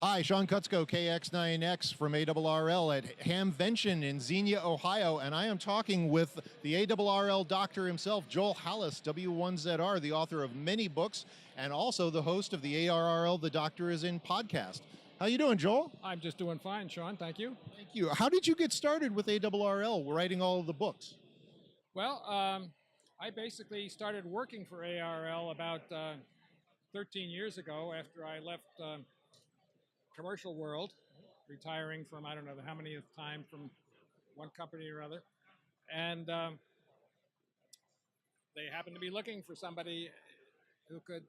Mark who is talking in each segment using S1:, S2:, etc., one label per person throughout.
S1: Hi, Sean Kutzko, KX9X from ARRL at Hamvention in Xenia, Ohio, and I am talking with the ARRL Doctor himself, Joel Hallas, W1ZR, the author of many books, and also the host of the ARRL The Doctor is in podcast. How you doing, Joel?
S2: I'm just doing fine, Sean. Thank you.
S1: Thank you. How did you get started with ARRL, writing all of the books?
S2: Well, I basically started working for ARRL about 13 years ago after I left commercial world, retiring from I don't know how many time from one company or other, and they happened to be looking for somebody who could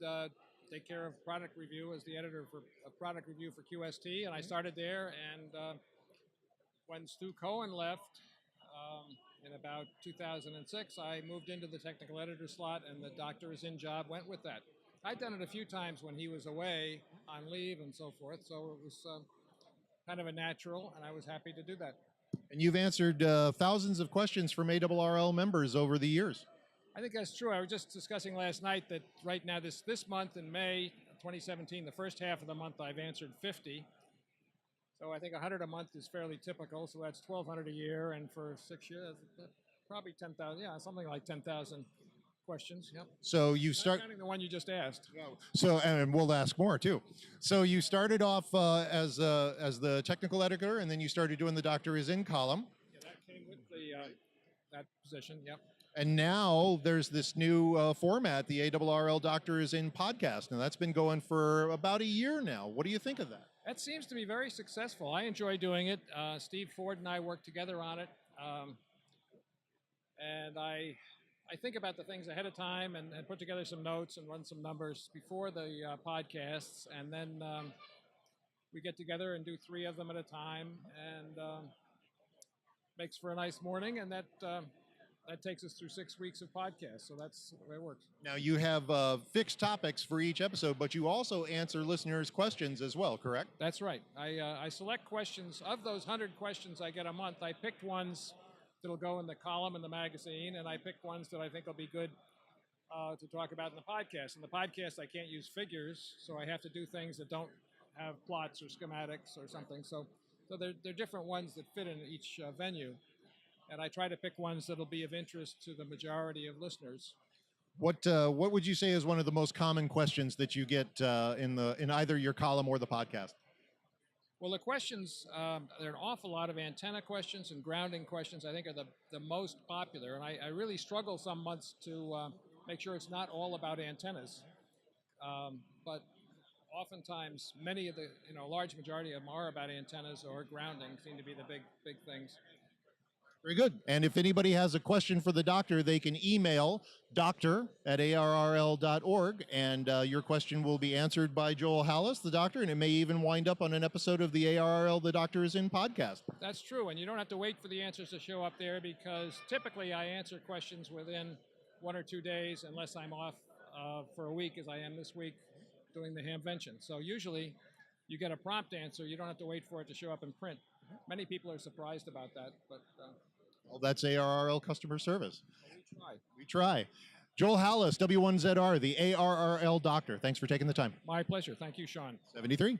S2: take care of product review as the editor for product review for QST, and I started there. And when Stu Cohen left in about 2006, I moved into the technical editor slot, and the Doctor is in job went with that. I'd done it a few times when he was away on leave and so forth, so it was kind of a natural, and I was happy to do that.
S1: And you've answered thousands of questions from ARRL members over the years.
S2: I think that's true. I was just discussing last night that right now, this month in May 2017, the first half of the month, I've answered 50. So I think 100 a month is fairly typical, so that's 1,200 a year, and for 6 years, probably 10,000, yeah, something like 10,000 questions. Yep.
S1: So you
S2: Not counting the one you just asked.
S1: So, and we'll ask more too. So you started off as the technical editor, and then you started doing the Doctor is in column.
S2: Yeah, that came with the that position. Yep.
S1: And now there's this new format, the ARRL Doctor is in podcast, and that's been going for about a year now. What do you think of that?
S2: That seems to be very successful. I enjoy doing it. Steve Ford and I worked together on it, and I think about the things ahead of time and put together some notes and run some numbers before the podcasts, and then we get together and do 3 of them at a time, and makes for a nice morning, and that takes us through 6 weeks of podcasts, so that's the way it works.
S1: Now you have fixed topics for each episode, but you also answer listeners' questions as well, correct?
S2: That's right. I select questions. Of those 100 questions I get a month, I picked ones that'll go in the column in the magazine, and I picked ones that I think will be good to talk about in the podcast. In the podcast, I can't use figures, so I have to do things that don't have plots or schematics or something. So they're different ones that fit in each venue. And I try to pick ones that'll be of interest to the majority of listeners.
S1: What would you say is one of the most common questions that you get in either your column or the podcast?
S2: Well, the questions, there are an awful lot of antenna questions and grounding questions, I think, are the most popular. And I really struggle some months to make sure it's not all about antennas. But oftentimes, many of the, large majority of them are about antennas or grounding, seem to be the big things.
S1: Very good. And if anybody has a question for the Doctor, they can email doctor@arrl.org, and your question will be answered by Joel Hallas, the Doctor, and it may even wind up on an episode of the ARRL The Doctor is in podcast.
S2: That's true, and you don't have to wait for the answers to show up there, because typically I answer questions within 1 or 2 days, unless I'm off for a week, as I am this week, doing the Hamvention. So usually you get a prompt answer. You don't have to wait for it to show up in print. Many people are surprised about that, but...
S1: well, that's ARRL customer service.
S2: Well, we try.
S1: We try. Joel Hallas, W1ZR, the ARRL Doctor. Thanks for taking the time.
S2: My pleasure. Thank you, Sean.
S1: 73.